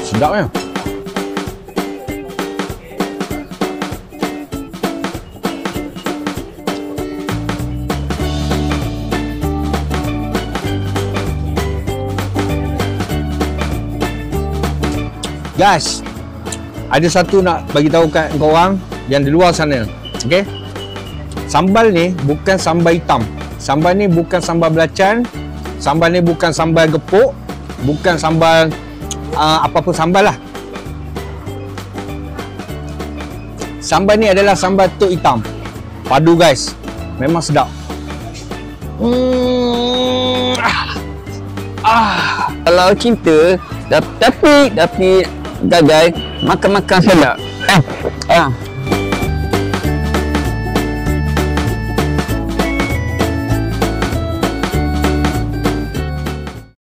Sedap ya. Guys, ada satu nak bagi tahu kat korang yang di luar sana. Okey. Sambal ni bukan sambal hitam. Sambal ni bukan sambal belacan. Sambal ni bukan sambal gepuk. Bukan sambal apa-apa sambal lah. Sambal ni adalah sambal tok hitam. Padu guys. Memang sedap. Kalau cinta tapi gagal makan-makan sedap.